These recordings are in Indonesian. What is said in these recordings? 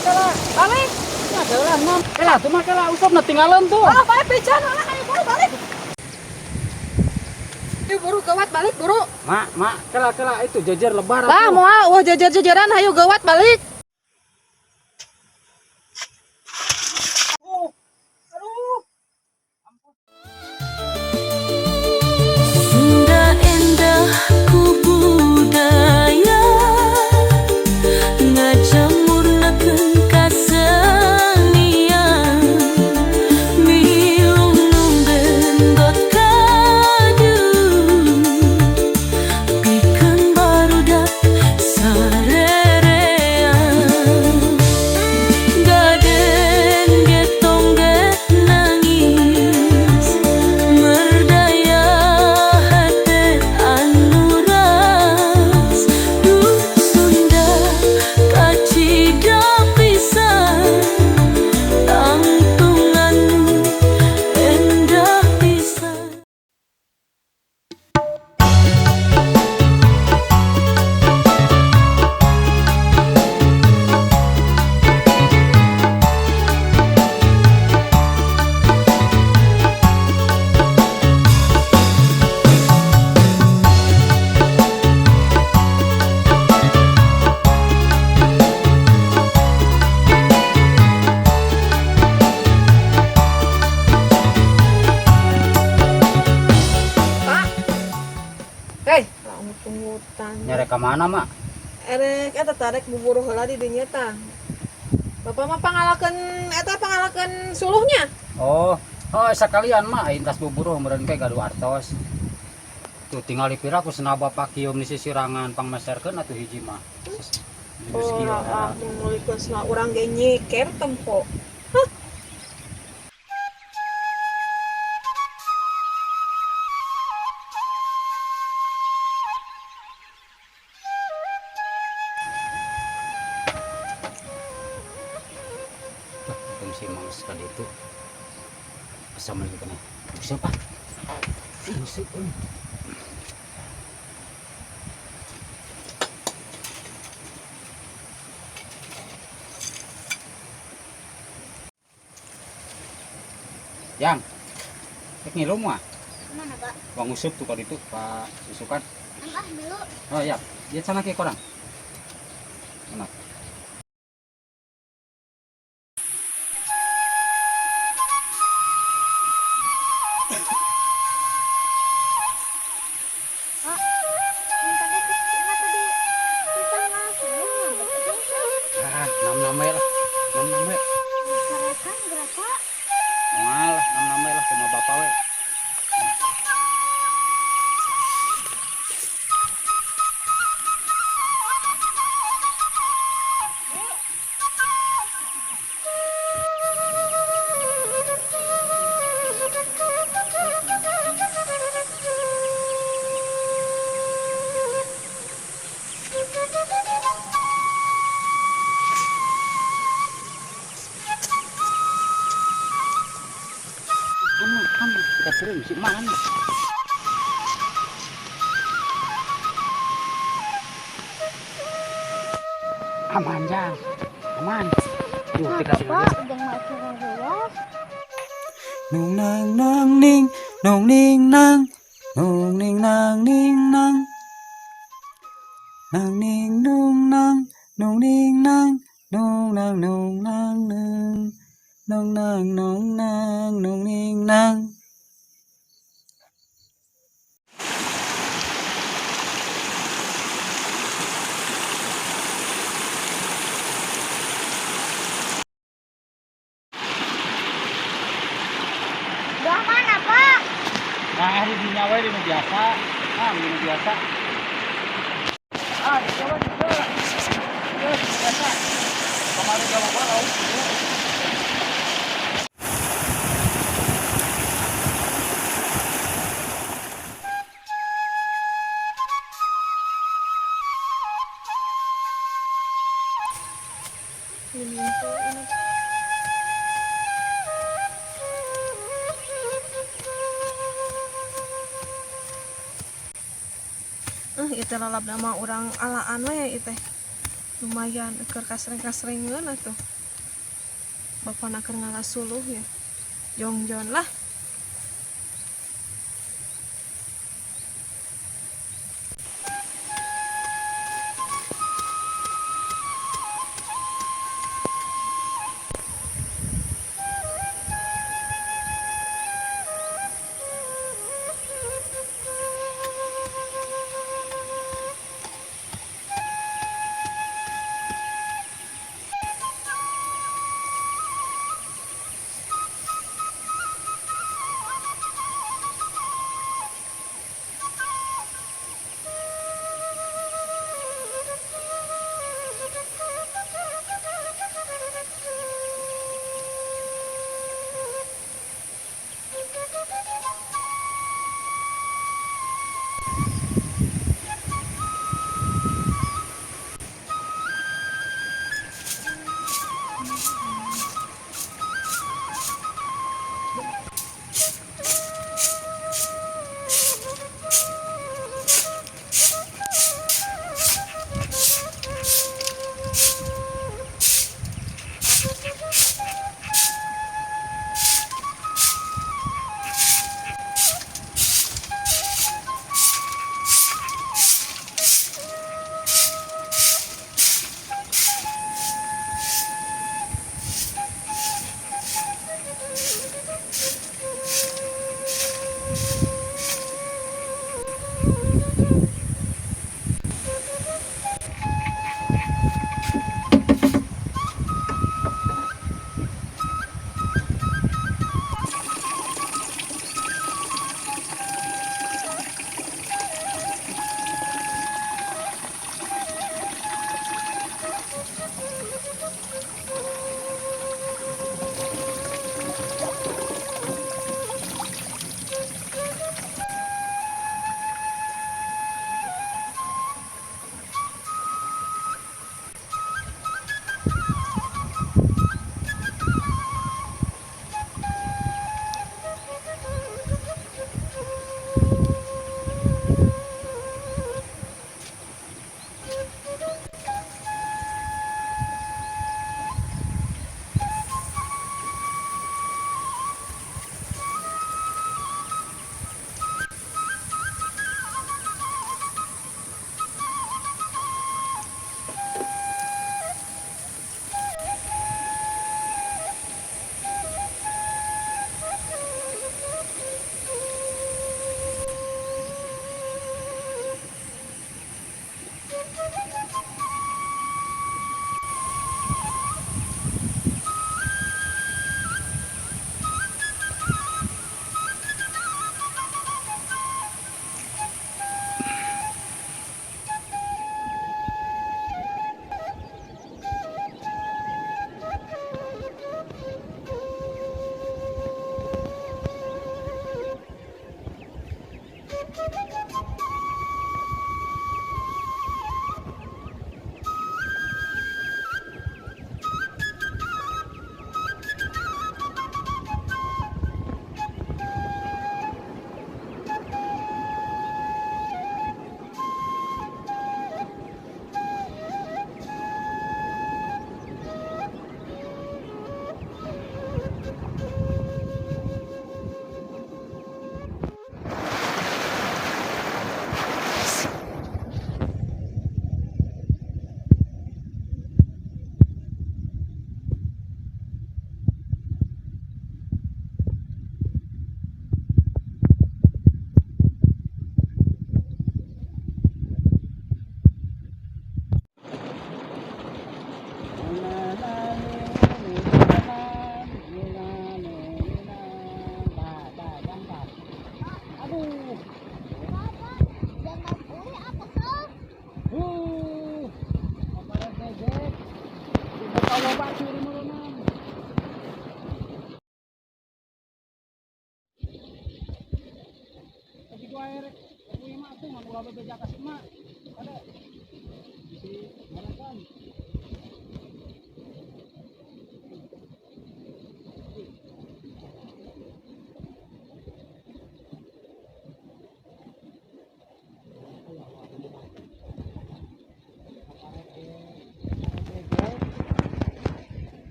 kala Balik. ya kala nam kala tuh mah kala usap na tinggalan tuh. Ah, balik becan lah, ayo buru balik. Ayo buru gawat balik buru. Mak kala itu jajar lebar Lah atuh. moal wah jajar-jajaran hayu gawat balik. Sunda endah ku budaya ngajamurnakeun kasenian milung nunggeun got kadung pikeun barudak sarerean gaden getong get nangis merdaya hate anu ras duh Sunda kacida pisan tangtunganmu endah pisan. Pak. Hei, langsung tunggutan. Nyari ke mana mak? Erek eta tarik buburu heula di dinya tah. Bapak mah pangalakeun suluhnya. Oh sekalian mak aing tas buburu meureun ke gaduh artos. Tuh tinggal dipira ku cenah bapak kieu di sisirangan pangmeserkeun atuh hiji mah. Oh, langsung mulikeun sana urang ge nyeker tempo. Fungsi mangsa sekali itu assalamualaikum kena siapa musik yang cek ngilu mah Mana Pak? bang usup tuh kali itu pak susukan Enggak dulu. oh ya dia sana ke korang enak. Pak, minta deket kenapa tadi kita langsung ngambek aja. Nam lah nam Sarekan berapa? malah nam lah sama bapak we kamu kita sering si mana aman jang aman tuh kita sini Pak, jangan macam ruas. Nung nang nang ning nong ning nang nong ning nang ning nang nang ning nung nang nong ning nang nong nang nong nang nung nong nang nong nang nong ning nang. Udah mana Pak? nah di nyawa di biasa di biasa di coba biasa kemarin kalau barau Itu lalap nama orang alaan we itu. lumayan keur kasring-kasringeun atuh. Bapana keur ngalasuluh ya. Jongjon lah.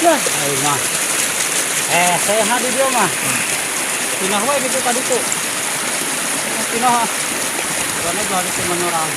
Ya, ayo mah. Sehat di dia mah. Pinah wae gitu tadi tuh. Pinah. Karena jadi teman orang.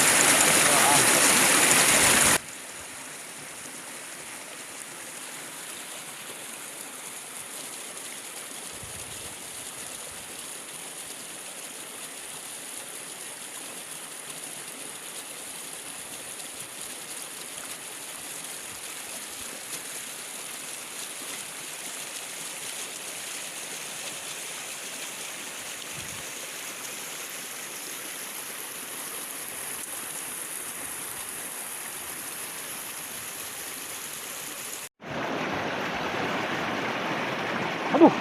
Aduh.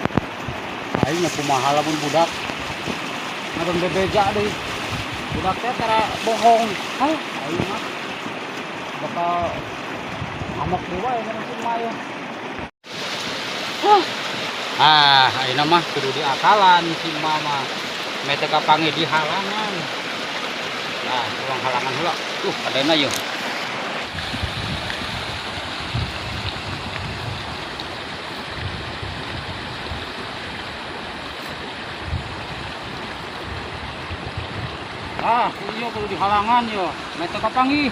Aing kumaha lamun budak. Ngadon bebeja deui. Budak teh tara bohong. Hah, aing mah bakal amok deui wae mun mah. Ayeuna mah kudu diakalan si mama. Mete kapangi di halangan. Nah, ruang halangan heula. Kadena yeuh. Iya kudu di halangan yo. Mete kapangi.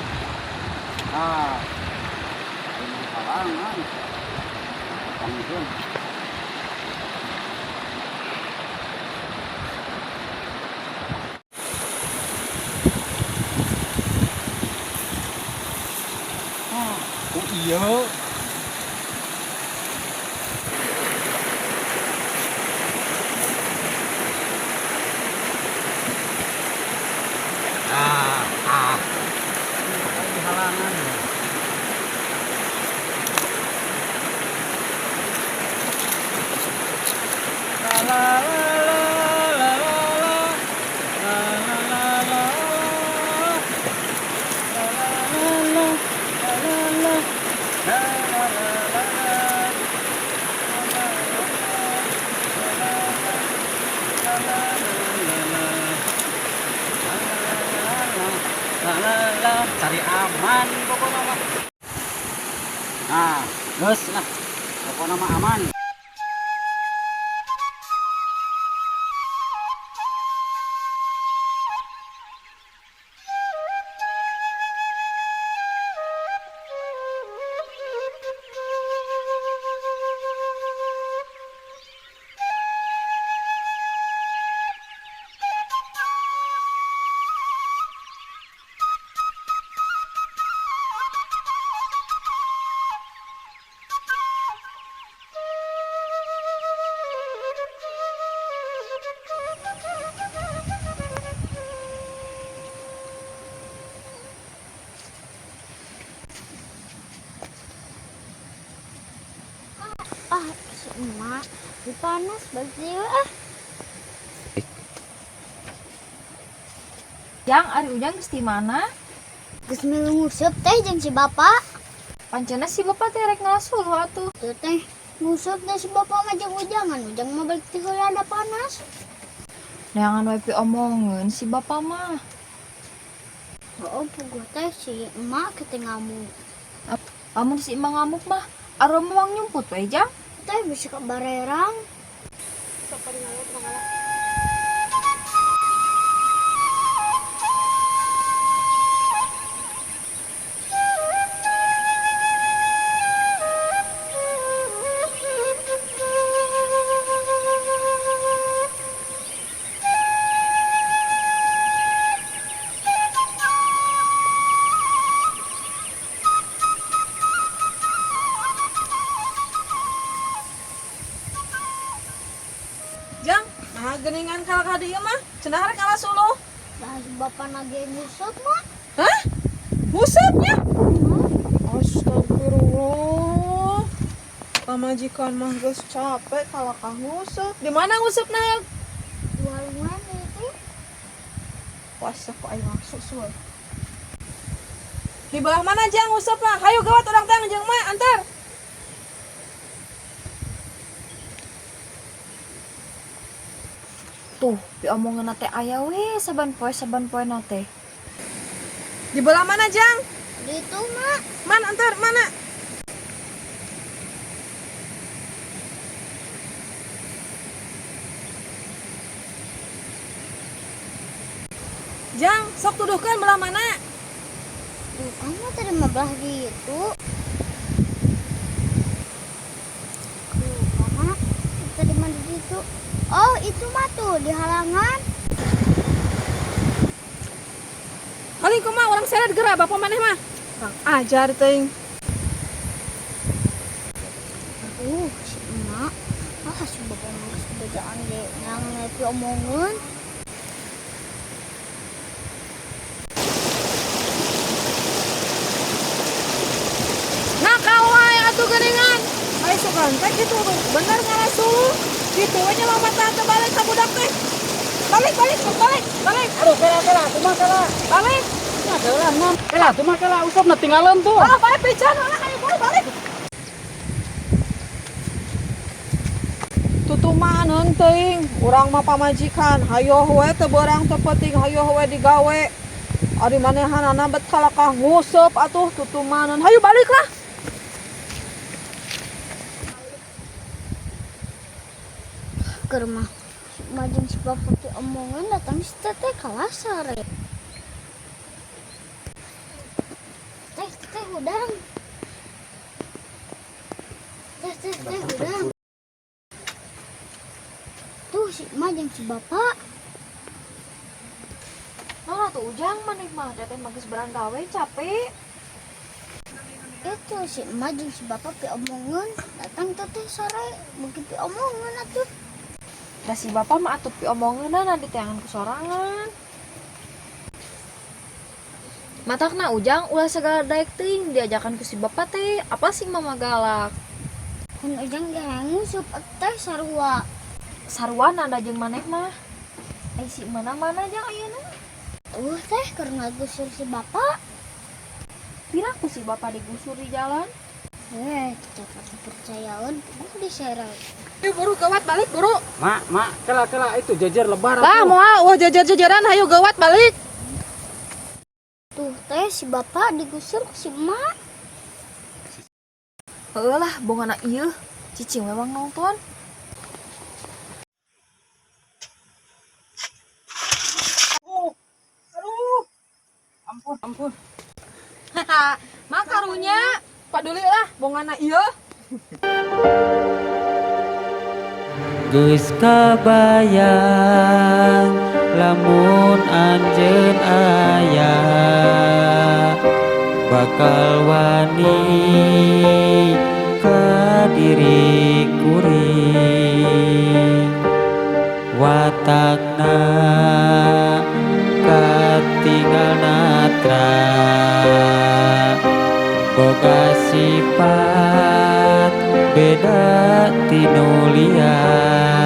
Ini di halangan. Pangieun. Oh iya. Di halangan. La la la la la la la la cari aman pokoknya mah. Nah, geus lah. Pokoknya mah aman. Si emak dipanas bagi Yang ari ujang geus di mana? geus milu nguseup teh jeung si bapak. Pancena si bapak teh rek ngasuh atuh. Tuh teh nguseup teh si bapak mah jeung ujangan, ujang mah balik teh heula ada panas. Neangan wae omongeun si bapak mah. Oh, puguh teh si emak kete ngamuk. Amun si emang ngamuk mah aroma mang nyumput wae jang. Teh bisa ke barerang. Jang, nah geningan kalak hadieu mah cenah rek ngalasu lu. Dah si bapak nage nguseup mah. Hah? Musepnya? Astagfirullah. Pamajikan mah geus capek kalak nguseup. Di mana ngusupna? Warungan itu. Puasa kok aya masuk suwe. Di belah mana Jang ngusupna? Hayu gawat urang teh jeung mah antar. Tuh, diomongan teh aya we saban poe teh. Di belah mana Jang? Di itu mah. Man antar mana? Jang, sok tuduhkan belah mana? Duh, kamu tadi mah belah gitu. Mama, tadi mah di situ. Oh, itu mah tuh di halangan. Kali kumaha orang seret gerak bapak maneh mah. Kurang ajar teuing. Si emak. Si bapak mah geus bedaan deh. Yang nepi omongan. Nakal wae atuh geuningan. Ai sugan teh kitu bener ngarasul. Kitu we nya lompat teh balik ka budak teh. Balik. Aduh, kela, kumaha kela? Balik. Ya kela, non. Kela, tuh mah kela usap na tinggalan tuh. Ah, balik pican lah ayo balik. Tutumanan teuing, urang mah pamajikan, hayo we teu beurang teu penting, hayo we digawe. Ari manehanana bet kalakah nguseup atuh tutumanan. Hayu balik lah. Ke rumah. Si emak jeung si bapak teh omongan datang si teteh kalah sare. Teh udang. Teh udang. Tuh si emak jeung si bapak. Nah tuh ujang maneh mah teteh mah geus berang gawe capek. Itu si emak jeung si bapak pi omongan datang teteh sore beuki pi omongan atuh. Da si bapak mah atuh pi omongeunna di teangan ku sorangan. Matakna ujang ulah segala daek teuing diajakan ku si bapak teh, apa sih mama galak? Kun ujang ge ngusup teh sarua. Sarwana da jeung maneh mah. Ai si mana-mana jang ayeuna. Teh keur ngagusur si bapak. Pira ku si bapak digusur di jalan? Cepat dipercayaun diseret. Ayo buru gawat balik buru. Mak, kela itu jajar lebar Lah atuh. moal wah jajar-jajaran hayu gawat balik. Tuh teh si bapak digusur ku si emak. Heueuh lah bongana ieu. Cicing memang nonton. Ampun. Haha, mah karunya paduli lah bongana ieu. Geus kabayang lamun anjeun aya bakal wani ka diri kuring watakna katinggal natra boga sifat beda tinu liat